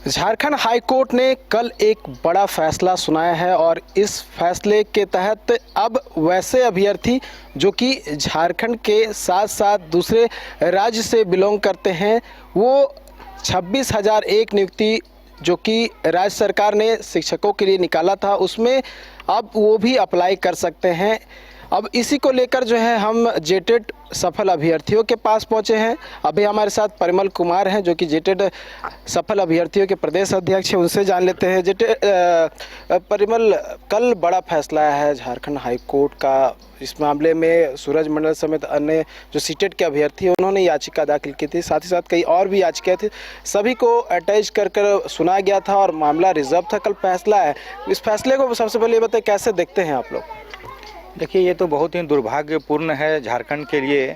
Jharkhand high court ने कल एक बड़ा फैसला सुनाया है और इस फैसले के तहत अब वैसे अभ्यर्थी जो कि झारखंड के साथ साथ दूसरे राज्य से बिलोंग करते हैं वो 26,001 नियुक्ति जो कि राज्य सरकार ने शिक्षकों के लिए निकाला था उसमें अब वो भी अप्लाई कर सकते हैं। अब इसी को लेकर जो है हम जेटेट सफल अभ्यर्थियों के पास पहुंचे हैं। अभी हमारे साथ परिमल कुमार हैं जो कि जेटेट सफल अभ्यर्थियों के प्रदेश अध्यक्ष हैं, उनसे जान लेते हैं। परिमल, कल बड़ा फैसला है झारखंड हाई कोर्ट का। इस मामले में सूरज मंडल समेत अन्य जो सीटेट के अभ्यर्थी हैं उन्होंने याचिका दाखिल की थी, साथ ही साथ कई और भी याचिकाएं थी, सभी को अटैच कर सुना गया था और मामला रिजर्व था। कल फैसला है, इस फैसले को सबसे पहले बताइए कैसे देखते हैं आप लोग? देखिए, ये तो बहुत ही दुर्भाग्यपूर्ण है झारखंड के लिए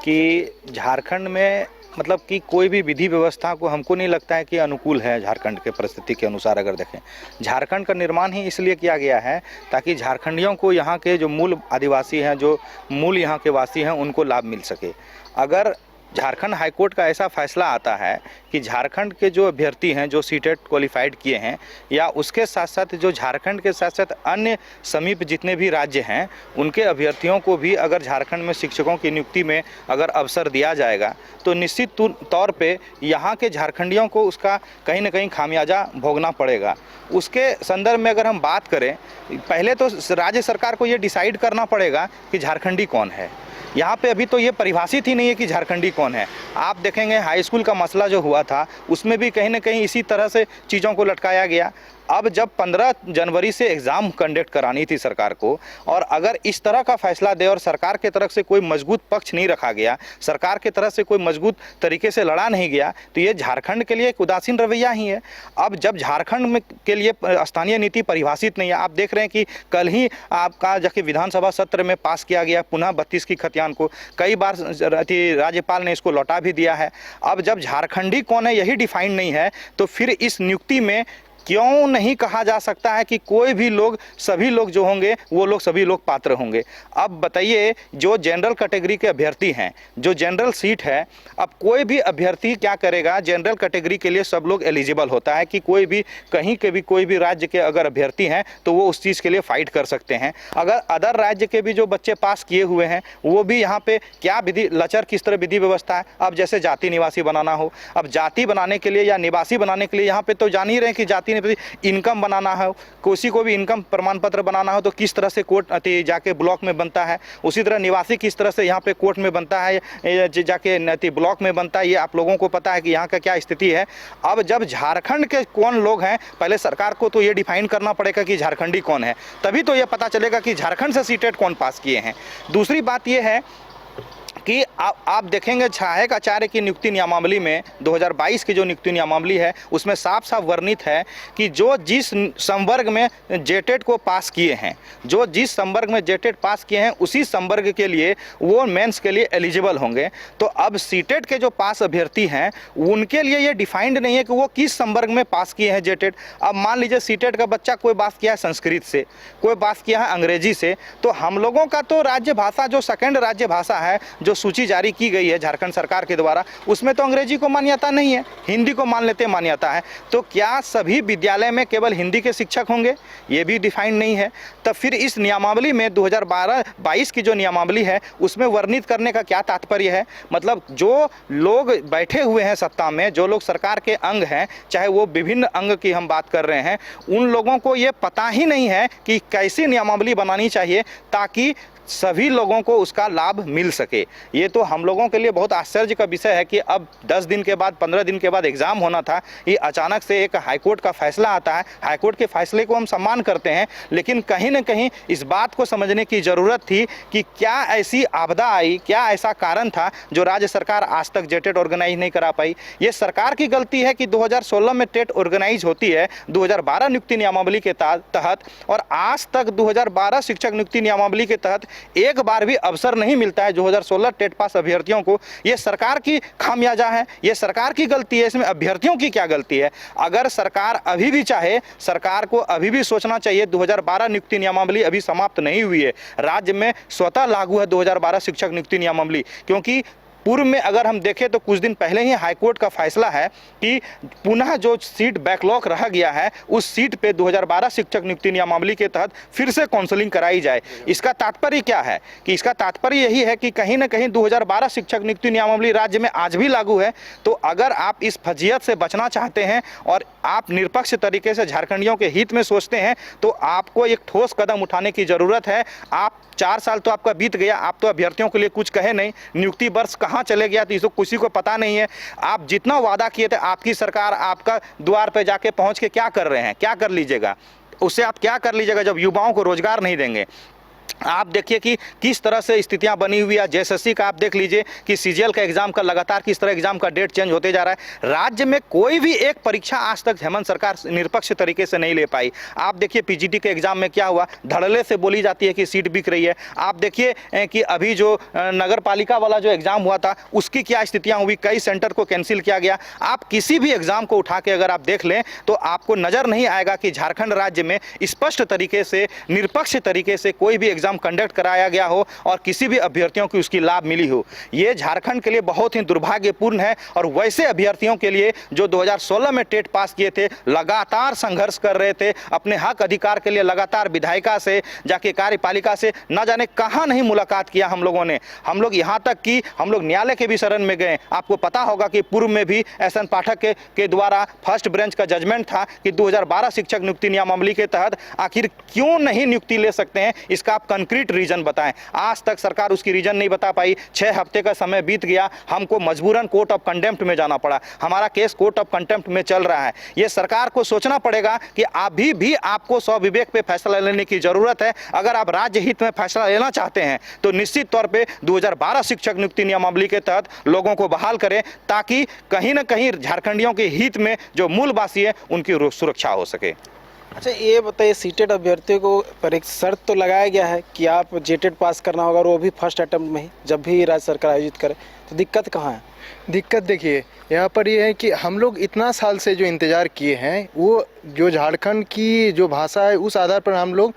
कि झारखंड में मतलब कि कोई भी विधि व्यवस्था को हमको नहीं लगता है कि अनुकूल है। झारखंड के परिस्थिति के अनुसार अगर देखें, झारखंड का निर्माण ही इसलिए किया गया है ताकि झारखंडियों को यहाँ के जो मूल आदिवासी हैं, जो मूल यहाँ के वासी हैं, उनको लाभ मिल सके। अगर झारखंड हाईकोर्ट का ऐसा फैसला आता है कि झारखंड के जो अभ्यर्थी हैं जो सीटेट क्वालिफाइड किए हैं या उसके साथ साथ जो झारखंड के साथ साथ अन्य समीप जितने भी राज्य हैं उनके अभ्यर्थियों को भी अगर झारखंड में शिक्षकों की नियुक्ति में अगर अवसर दिया जाएगा तो निश्चित तौर पे यहाँ के झारखंडियों को उसका कहीं ना कहीं खामियाजा भोगना पड़ेगा। उसके संदर्भ में अगर हम बात करें, पहले तो राज्य सरकार को ये डिसाइड करना पड़ेगा कि झारखंडी कौन है। यहाँ पे अभी तो ये परिभाषित ही नहीं है कि झारखंडी कौन है। आप देखेंगे हाई स्कूल का मसला जो हुआ था उसमें भी कहीं ना कहीं इसी तरह से चीज़ों को लटकाया गया। अब जब 15 जनवरी से एग्ज़ाम कंडक्ट करानी थी सरकार को और अगर इस तरह का फैसला दे और सरकार के तरफ से कोई मजबूत पक्ष नहीं रखा गया, सरकार के तरफ से कोई मजबूत तरीके से लड़ा नहीं गया, तो ये झारखंड के लिए एक उदासीन रवैया ही है। अब जब झारखंड में के लिए स्थानीय नीति परिभाषित नहीं है, आप देख रहे हैं कि कल ही आपका जाके विधानसभा सत्र में पास किया गया पुनः 32 की खतियान को, कई बार राज्यपाल ने इसको लौटा भी दिया है। अब जब झारखंडी कौन है यही डिफाइन नहीं है तो फिर इस नियुक्ति में क्यों नहीं कहा जा सकता है कि कोई भी लोग, सभी लोग जो होंगे वो लोग सभी लोग पात्र होंगे। अब बताइए, जो जनरल कैटेगरी के अभ्यर्थी हैं, जो जनरल सीट है, अब कोई भी अभ्यर्थी क्या करेगा, जनरल कैटेगरी के लिए सब लोग एलिजिबल होता है कि कोई भी कहीं के भी कोई भी राज्य के अगर अभ्यर्थी हैं तो वो उस चीज़ के लिए फाइट कर सकते हैं। अगर अदर राज्य के भी जो बच्चे पास किए हुए हैं वो भी यहाँ पे क्या विधि लचर किस तरह विधि व्यवस्था है। अब जैसे जाति निवासी बनाना हो, अब जाति बनाने के लिए या निवासी बनाने के लिए यहाँ पे तो जान ही रहे हैं कि जाति इनकम बनाना है, किसी को भी इनकम प्रमाण पत्र बनाना हो तो किस तरह से कोर्ट जाके ब्लॉक में बनता है, उसी तरह निवासी किस तरह से यहाँ पे कोर्ट में बनता है, जाके ब्लॉक में बनता है। ये आप लोगों को पता है कि यहाँ का क्या स्थिति है। अब जब झारखंड के कौन लोग हैं, पहले सरकार को तो ये डिफाइन करना पड़ेगा कि झारखंडी कौन है, तभी तो ये पता चलेगा कि झारखंड से सीटेट कौन पास किए हैं। दूसरी बात ये है कि आप देखेंगे सहायक आचार्य की नियुक्ति नियमावली में 2022 की जो नियुक्ति नियमावली है उसमें साफ साफ वर्णित है कि जो जिस संवर्ग में जेटेट को पास किए हैं, जो जिस संवर्ग में जेटेट पास किए हैं उसी संवर्ग के लिए वो मेंस के लिए एलिजिबल होंगे। तो अब सीटेट के जो पास अभ्यर्थी हैं उनके लिए ये डिफाइंड नहीं है कि वो किस संवर्ग में पास किए हैं जेटेट। अब मान लीजिए सीटेट का बच्चा कोई पास किया है संस्कृत से, कोई पास किया है अंग्रेजी से, तो हम लोगों का तो राज्य भाषा जो सेकेंड राज्य भाषा है, जो सूची जारी की गई है झारखंड सरकार के द्वारा, उसमें तो अंग्रेजी को मान्यता नहीं है, हिंदी को मान लेते मान्यता है। तो क्या सभी विद्यालय में केवल हिंदी के शिक्षक होंगे, ये भी डिफाइंड नहीं है। तब फिर इस नियमावली में 2012-22 की जो नियमावली है उसमें वर्णित करने का क्या तात्पर्य है? मतलब जो लोग बैठे हुए हैं सत्ता में, जो लोग सरकार के अंग हैं, चाहे वो विभिन्न अंग की हम बात कर रहे हैं, उन लोगों को ये पता ही नहीं है कि कैसी नियमावली बनानी चाहिए ताकि सभी लोगों को उसका लाभ मिल सके। ये तो हम लोगों के लिए बहुत आश्चर्य का विषय है कि अब 10 दिन के बाद, 15 दिन के बाद एग्ज़ाम होना था, ये अचानक से एक हाईकोर्ट का फैसला आता है। हाईकोर्ट के फैसले को हम सम्मान करते हैं, लेकिन कहीं ना कहीं इस बात को समझने की ज़रूरत थी कि क्या ऐसी आपदा आई, क्या ऐसा कारण था जो राज्य सरकार आज तक जेटेट ऑर्गेनाइज नहीं करा पाई। ये सरकार की गलती है कि 2016 में टेट ऑर्गेनाइज होती है 2012 नियुक्ति नियमावली के तहत, और आज तक 2012 शिक्षक नियुक्ति नियमावली के तहत एक बार भी अवसर नहीं मिलता है 2016 टेट पास अभ्यर्थियों को। ये सरकार की खामियाजा है, ये सरकार की गलती है, इसमें अभ्यर्थियों की क्या गलती है? अगर सरकार अभी भी चाहे, सरकार को अभी भी सोचना चाहिए 2012 नियुक्ति नियमावली अभी समाप्त नहीं हुई है, राज्य में स्वतः लागू है 2012 शिक्षक नियुक्ति नियमावली, क्योंकि पूर्व में अगर हम देखें तो कुछ दिन पहले ही हाईकोर्ट का फैसला है कि पुनः जो सीट बैकलॉग रह गया है उस सीट पे 2012 शिक्षक नियुक्ति नियमावली के तहत फिर से काउंसलिंग कराई जाए। इसका तात्पर्य क्या है कि इसका तात्पर्य यही है कि कहीं ना कहीं 2012 शिक्षक नियुक्ति नियमावली राज्य में आज भी लागू है। तो अगर आप इस फजीयत से बचना चाहते हैं और आप निष्पक्ष तरीके से झारखंडियों के हित में सोचते हैं तो आपको एक ठोस कदम उठाने की जरूरत है। आप 4 साल तो आपका बीत गया, आप तो अभ्यर्थियों के लिए कुछ कहे नहीं, नियुक्ति वर्ष कहाँ चले गया तो इसको किसी को पता नहीं है। आप जितना वादा किए थे, आपकी सरकार आपका द्वार पे जाके पहुंच के क्या कर रहे हैं, क्या कर लीजिएगा, उससे आप क्या कर लीजिएगा जब युवाओं को रोजगार नहीं देंगे। आप देखिए कि किस तरह से स्थितियां बनी हुई है। जेएसएससी का आप देख लीजिए कि सीजीएल का एग्जाम का लगातार किस तरह एग्जाम का डेट चेंज होते जा रहा है। राज्य में कोई भी एक परीक्षा आज तक हेमंत सरकार निष्पक्ष तरीके से नहीं ले पाई। आप देखिए पीजीटी के एग्जाम में क्या हुआ, धड़ल्ले से बोली जाती है कि सीट बिक रही है। आप देखिए कि अभी जो नगर पालिका वाला जो एग्जाम हुआ था उसकी क्या स्थितियां हुई, कई सेंटर को कैंसिल किया गया। आप किसी भी एग्जाम को उठा के अगर आप देख लें तो आपको नजर नहीं आएगा कि झारखंड राज्य में स्पष्ट तरीके से निष्पक्ष तरीके से कोई भी एग्जाम कंडक्ट कराया गया हो और किसी भी अभ्यर्थियों की उसकी लाभ मिली हो। ये झारखंड के लिए बहुत ही दुर्भाग्यपूर्ण है। और वैसे अभ्यर्थियों के लिए जो 2016 में टेट पास किए थे, लगातार संघर्ष कर रहे थे, अपने हक अधिकार के लिए लगातार विधायिका से जाके कार्यपालिका से न जाने कहां नहीं मुलाकात किया हम लोगों ने। हम लोग यहां तक कि हम लोग न्यायालय के भी शरण में गए। आपको पता होगा कि पूर्व में भी एसएन पाठक के द्वारा फर्स्ट ब्रांच का जजमेंट था कि 2012 शिक्षक नियुक्ति नियमावली के तहत आखिर क्यों नहीं नियुक्ति ले सकते हैं, इसका आप कंक्रीट रीजन बताएं। आज तक सरकार उसकी रीजन नहीं बता पाई। 6 हफ्ते का समय बीत गया, हमको मजबूरन कोर्ट ऑफ कंटेम्प्ट में जाना पड़ा। हमारा केस कोर्ट ऑफ कंटेम्प्ट में चल रहा है। ये सरकार को सोचना पड़ेगा कि अभी भी आपको स्वविवेक पे फैसला लेने की जरूरत है। अगर आप राज्य हित में फैसला लेना चाहते हैं तो निश्चित तौर पे 2012 शिक्षक नियुक्ति नियमावली के तहत लोगों को बहाल करें ताकि कहीं ना कहीं झारखंडियों के हित में जो मूलवासी है उनकी सुरक्षा हो सके। अच्छा ये बताइए, सीटेट अभ्यर्थियों को पर एक शर्त तो लगाया गया है कि आप जेटेट पास करना होगा और वो भी फर्स्ट अटेम्प्ट में ही, जब भी राज्य सरकार आयोजित करे, तो दिक्कत कहाँ है? दिक्कत देखिए यहाँ पर ये है कि हम लोग इतना साल से जो इंतज़ार किए हैं वो जो झारखंड की जो भाषा है उस आधार पर हम लोग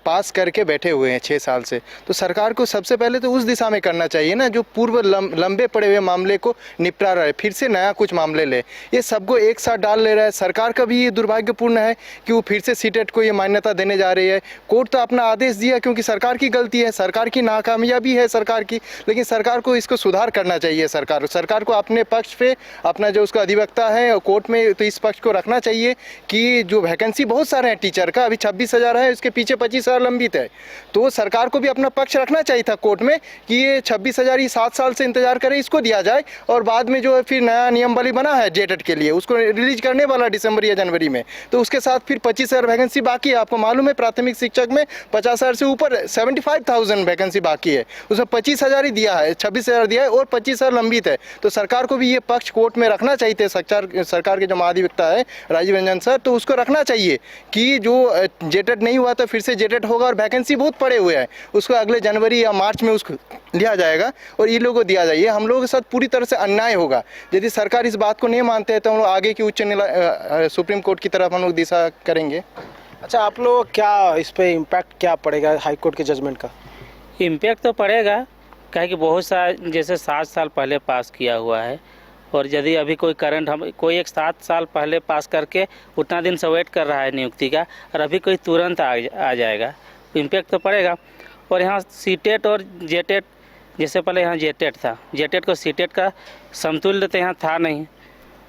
पास करके बैठे हुए हैं 6 साल से। तो सरकार को सबसे पहले तो उस दिशा में करना चाहिए ना, जो पूर्व लंबे पड़े हुए मामले को निपटा रहा है, फिर से नया कुछ मामले ले। ये सबको एक साथ डाल ले रहा है। सरकार का भी ये दुर्भाग्यपूर्ण है कि वो फिर से सीटेट को ये मान्यता देने जा रही है। कोर्ट तो अपना आदेश दिया क्योंकि सरकार की गलती है, सरकार की नाकामयाबी है सरकार की, लेकिन सरकार को इसको सुधार करना चाहिए। सरकार को अपने पक्ष पे अपना जो उसका अधिवक्ता है कोर्ट में, तो इस पक्ष को रखना चाहिए कि जो वैकेंसी बहुत सारे हैं टीचर का, अभी 26,000 है, उसके पीछे 25,000 लंबित है। तो सरकार को भी अपना पक्ष रखना चाहिए था कोर्ट में कि ये 26,000 ही 7 साल से इंतजार करे, इसको दिया जाए। और बाद में जो है फिर नया नियम वाली बना है जेटेट के लिए, उसको रिलीज करने वाला दिसंबर या जनवरी में, तो उसके साथ फिर 25,000 वैकेंसी बाकी है। आपको मालूम है प्राथमिक शिक्षक में 50,000 से ऊपर 75,000 वैकेंसी बाकी है, उसमें 25,000 ही दिया है, 26,000 दिया है और 25,000 लंबित है। तो सरकार को भी ये पक्ष कोर्ट में रखना चाहिए थे। सरकार के जो महाधिवक्ता है राजीव रंजन सर, तो उसको रखना चाहिए कि जो जेटेट नहीं हुआ तो फिर से जेटेट होगा और वैकेंसी बहुत पड़े हुए हैं, उसको अगले जनवरी या मार्च में उसको लिया जाएगा और ये लोगों को दिया जाए। ये हम लोगों के साथ पूरी तरह से अन्याय होगा। यदि सरकार इस बात को नहीं मानते हैं तो हम लोग आगे की उच्च न्यायालय सुप्रीम कोर्ट की तरफ हम लोग दिशा करेंगे। अच्छा आप लोग क्या इस पे इम्पैक्ट क्या पड़ेगा हाई कोर्ट के जजमेंट का? इम्पैक्ट तो पड़ेगा, क्या कि बहुत सा जैसे 7 साल पहले पास किया हुआ है और यदि अभी कोई करंट हम कोई एक 7 साल पहले पास करके उतना दिन से वेट कर रहा है नियुक्ति का और अभी कोई तुरंत आ जाएगा, इम्पैक्ट तो पड़ेगा। और यहाँ सीटेट और जेटेट, जैसे पहले यहाँ जेटेट था, जेटेट को सीटेट का समतुल्य तो यहाँ था नहीं।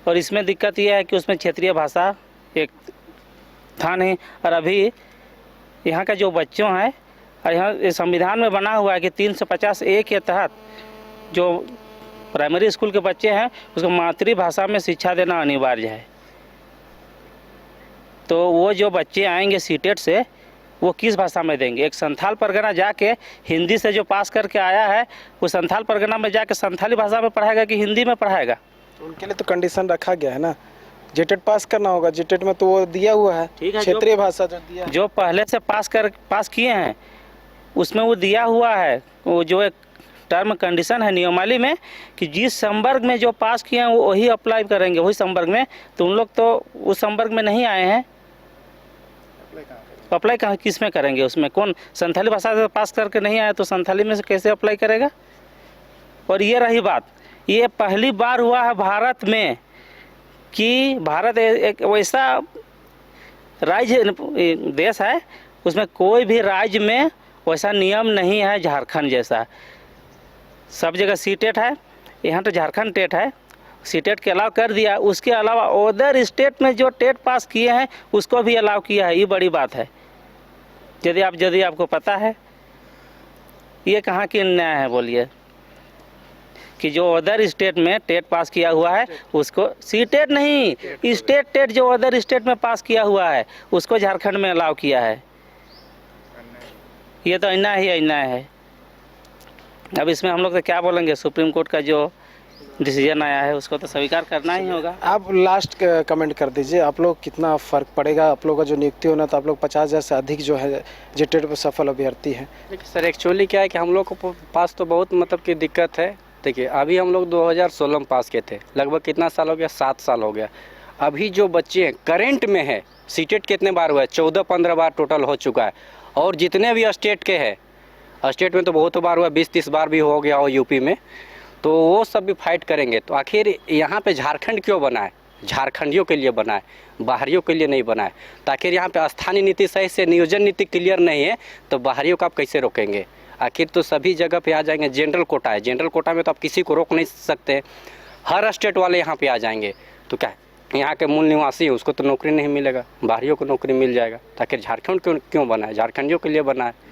और इसमें दिक्कत यह है कि उसमें क्षेत्रीय भाषा एक था नहीं। और अभी यहाँ का जो बच्चों हैं, और यहाँ संविधान में बना हुआ है कि 350A के तहत जो प्राइमरी स्कूल के बच्चे हैं उसको मातृभाषा में शिक्षा देना अनिवार्य है। तो वो जो बच्चे आएंगे सीटेट से वो किस भाषा में देंगे? एक संथाल परगना जाके हिंदी से जो पास करके आया है वो संथाल परगना में जाके संथाली भाषा में पढ़ाएगा कि हिंदी में पढ़ाएगा? उनके लिए तो कंडीशन रखा गया है ना, जेटेट पास करना होगा। जेटेट में तो वो दिया हुआ है, क्षेत्रीय भाषा जो दिया है। जो पहले से पास किए हैं उसमें वो दिया हुआ है, वो जो एक टर्म कंडीशन है नियमावली में कि जिस संवर्ग में जो पास किए हैं वो वही अप्लाई करेंगे, वही संवर्ग में। तो उन लोग तो उस संवर्ग में नहीं आए हैं, अप्लाई कहाँ किस में करेंगे? उसमें कौन संथाली भाषा से पास करके नहीं आया तो संथाली में से कैसे अप्लाई करेगा? और ये रही बात, ये पहली बार हुआ है भारत में कि भारत एक वैसा राज्य देश है उसमें कोई भी राज्य में वैसा नियम नहीं है झारखंड जैसा। सब जगह सीटेट है, यहाँ तो झारखंड टेट है, सीटेट के अलाव कर दिया। उसके अलावा अदर स्टेट में जो टेट पास किए हैं उसको भी अलाउ किया है। ये बड़ी बात है। यदि आपको पता है, ये कहाँ की न्याय है बोलिए कि जो अदर स्टेट में टेट पास किया हुआ है उसको, सीटेट नहीं, स्टेट टेट जो अदर स्टेट में पास किया हुआ है उसको झारखंड में अलाउ किया है। ये तो अन्याय ही अन्याय है। अब इसमें हम लोग तो क्या बोलेंगे, सुप्रीम कोर्ट का जो डिसीजन आया है उसको तो स्वीकार करना ही होगा। आप लास्ट कमेंट कर दीजिए, आप लोग कितना फ़र्क पड़ेगा आप लोगों का जो नियुक्ति होना था, आप लोग 50,000 से अधिक जो है जेटेट पर सफल अभ्यर्थी हैं। देखिए सर, एक्चुअली क्या है कि हम लोग को पास तो बहुत मतलब की दिक्कत है। देखिए अभी हम लोग 2016 में पास किए थे, लगभग कितना साल हो गया, 7 साल हो गया। अभी जो बच्चे हैं करंट में है, सीटेट कितने बार हुआ है, 14-15 बार टोटल हो चुका है। और जितने भी स्टेट के हैं, स्टेट में तो बहुत बार हुआ, 20-30 बार भी हो गया हो यूपी में, तो वो सब भी फाइट करेंगे। तो आखिर यहाँ पे झारखंड क्यों बना है? झारखंडियों के लिए बना है, बाहरियों के लिए नहीं बना है। ताकि यहाँ पे स्थानीय नीति सही से, नियोजन नीति क्लियर नहीं है तो बाहरियों को आप कैसे रोकेंगे? आखिर तो सभी जगह पे आ जाएंगे। जनरल कोटा है, जनरल कोटा में तो आप किसी को रोक नहीं सकते। हर स्टेट वाले यहाँ पे आ जाएंगे तो क्या यहाँ के मूल निवासी है उसको तो नौकरी नहीं मिलेगा, बाहरियों को नौकरी मिल जाएगा। ताकि झारखंड क्यों बना है? झारखंडियों के लिए बना है।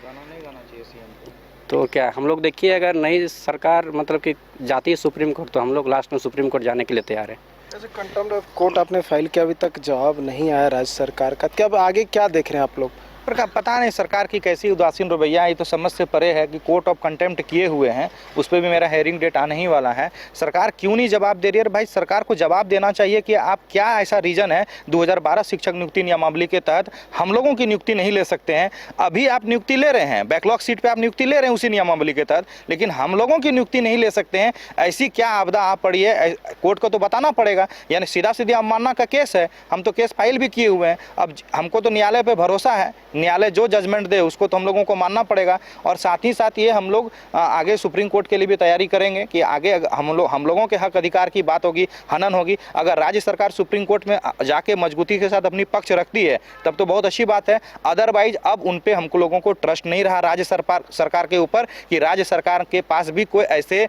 तो क्या हम लोग देखिए, अगर नई सरकार मतलब कि जाती है सुप्रीम कोर्ट तो हम लोग लास्ट में सुप्रीम कोर्ट जाने के लिए तैयार है। जैसे कंटेम्प्ट ऑफ कोर्ट आपने फाइल किया, अभी तक जवाब नहीं आया राज्य सरकार का, क्या अब आगे क्या देख रहे हैं आप लोग? पता नहीं सरकार की कैसी उदासीन रवैया है। ये तो समझ से परे है कि कोर्ट ऑफ कंटेम्प्ट किए हुए हैं, उस पर भी मेरा हेयरिंग डेट आने ही वाला है। सरकार क्यों नहीं जवाब दे रही है? भाई सरकार को जवाब देना चाहिए कि आप क्या ऐसा रीज़न है 2012 शिक्षक नियुक्ति नियमावली के तहत हम लोगों की नियुक्ति नहीं ले सकते हैं। अभी आप नियुक्ति ले रहे हैं, बैकलॉग सीट पर आप नियुक्ति ले रहे हैं उसी नियमावली के तहत, लेकिन हम लोगों की नियुक्ति नहीं ले सकते हैं। ऐसी क्या आपदा आ पड़ी है? कोर्ट को तो बताना पड़ेगा। यानी सीधा सीधा अवमानना का केस है, हम तो केस फाइल भी किए हुए हैं। अब हमको तो न्यायालय पर भरोसा है, न्यायालय जो जजमेंट दे उसको तो हम लोगों को मानना पड़ेगा। और साथ ही साथ ये हम लोग आगे सुप्रीम कोर्ट के लिए भी तैयारी करेंगे कि आगे हम लोगों के हक अधिकार की बात होगी, हनन होगी। अगर राज्य सरकार सुप्रीम कोर्ट में जाके मजबूती के साथ अपनी पक्ष रखती है तब तो बहुत अच्छी बात है। अदरवाइज अब उन पे हमको लोगों को ट्रस्ट नहीं रहा राज्य सरकार के ऊपर कि राज्य सरकार के पास भी कोई ऐसे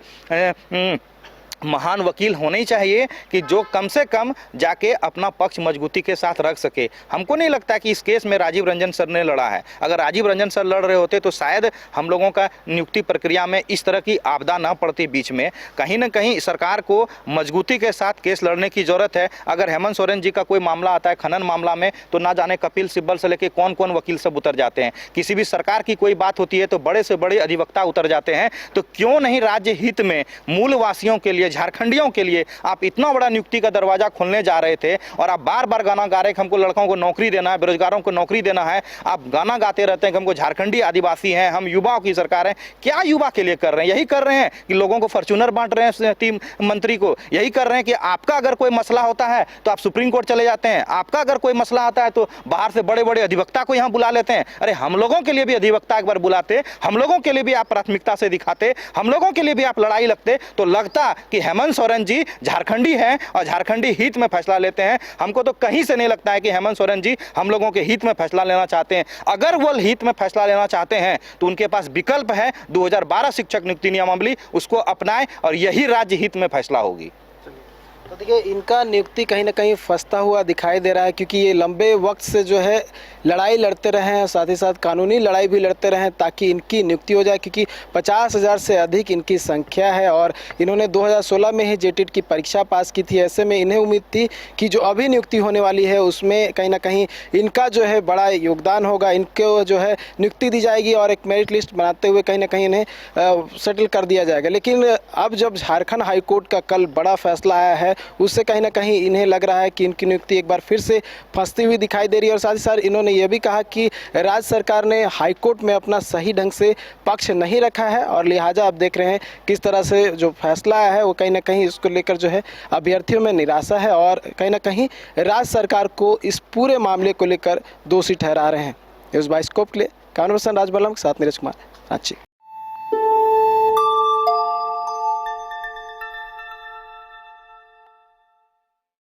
महान वकील होने ही चाहिए कि जो कम से कम जाके अपना पक्ष मजबूती के साथ रख सके। हमको नहीं लगता कि इस केस में राजीव रंजन सर ने लड़ा है। अगर राजीव रंजन सर लड़ रहे होते तो शायद हम लोगों का नियुक्ति प्रक्रिया में इस तरह की आपदा ना पड़ती बीच में। कहीं ना कहीं सरकार को मजबूती के साथ केस लड़ने की ज़रूरत है। अगर हेमंत सोरेन जी का कोई मामला आता है खनन मामला में तो ना जाने कपिल सिब्बल से लेकर कौन कौन वकील सब उतर जाते हैं। किसी भी सरकार की कोई बात होती है तो बड़े से बड़े अधिवक्ता उतर जाते हैं। तो क्यों नहीं राज्य हित में मूल वासियों के लिए, झारखंडियों के लिए आप इतना बड़ा नियुक्ति का दरवाजा खोलने जा रहे थे और आप बार बार गाना गा रहे हैं कि हमको लड़कों को नौकरी देना है, बेरोजगारों को नौकरी देना है। आप गाना गाते रहते हैं कि हमको झारखंडी आदिवासी हैं, हम युवाओं की सरकार है। क्या युवा के लिए कर रहे हैं? यही कर रहे हैं कि लोगों को फॉर्च्यूनर बांट रहे हैं टीम मंत्री को। यही कर रहे हैं कि आपका अगर कोई मसला होता है तो आप सुप्रीम कोर्ट चले जाते हैं, आपका अगर कोई मसला आता है तो बाहर से बड़े बड़े अधिवक्ता को यहाँ बुला लेते हैं। अरे हम लोगों के लिए भी अधिवक्ता एक बार बुलाते, हम लोगों के लिए भी आप प्राथमिकता से दिखाते, हम लोगों के लिए भी आप लड़ाई लगते तो लगता कि हेमंत सोरेन जी झारखंडी हैं और झारखंडी हित में फैसला लेते हैं। हमको तो कहीं से नहीं लगता है कि हेमंत सोरेन जी हम लोगों के हित में फैसला लेना चाहते हैं। अगर वो हित में फैसला लेना चाहते हैं तो उनके पास विकल्प है 2012 शिक्षक नियुक्ति नियमावली, उसको अपनाएं और यही राज्य हित में फैसला होगी। तो देखिए इनका नियुक्ति कहीं ना कहीं फंसता हुआ दिखाई दे रहा है, क्योंकि ये लंबे वक्त से जो है लड़ाई लड़ते रहे हैं, साथ ही साथ कानूनी लड़ाई भी लड़ते रहे हैं ताकि इनकी नियुक्ति हो जाए, क्योंकि 50,000 से अधिक इनकी संख्या है और इन्होंने 2016 में ही जेटेट की परीक्षा पास की थी। ऐसे में इन्हें उम्मीद थी कि जो अभी नियुक्ति होने वाली है उसमें कहीं ना कहीं इनका जो है बड़ा योगदान होगा, इनको जो है नियुक्ति दी जाएगी और एक मेरिट लिस्ट बनाते हुए कहीं ना कहीं इन्हें सेटल कर दिया जाएगा। लेकिन अब जब झारखंड हाईकोर्ट का कल बड़ा फैसला आया है उससे कहीं ना कहीं इन्हें लग रहा है कि इनकी नियुक्ति एक बार फिर से फंसती हुई दिखाई दे रही है। और साथ ही साथ इन्होंने ये भी कहा कि राज्य सरकार ने हाईकोर्ट में अपना सही ढंग से पक्ष नहीं रखा है और लिहाजा आप देख रहे हैं किस तरह से जो फैसला आया है वो कहीं ना कहीं इसको लेकर जो है अभ्यर्थियों में निराशा है और कहीं ना कहीं राज्य सरकार को इस पूरे मामले को लेकर दोषी ठहरा रहे हैं। न्यूज़ बाइस्कोप के लिए कैमरा पर्सन राजबल्लभ के साथ नीरज कुमार, रांची।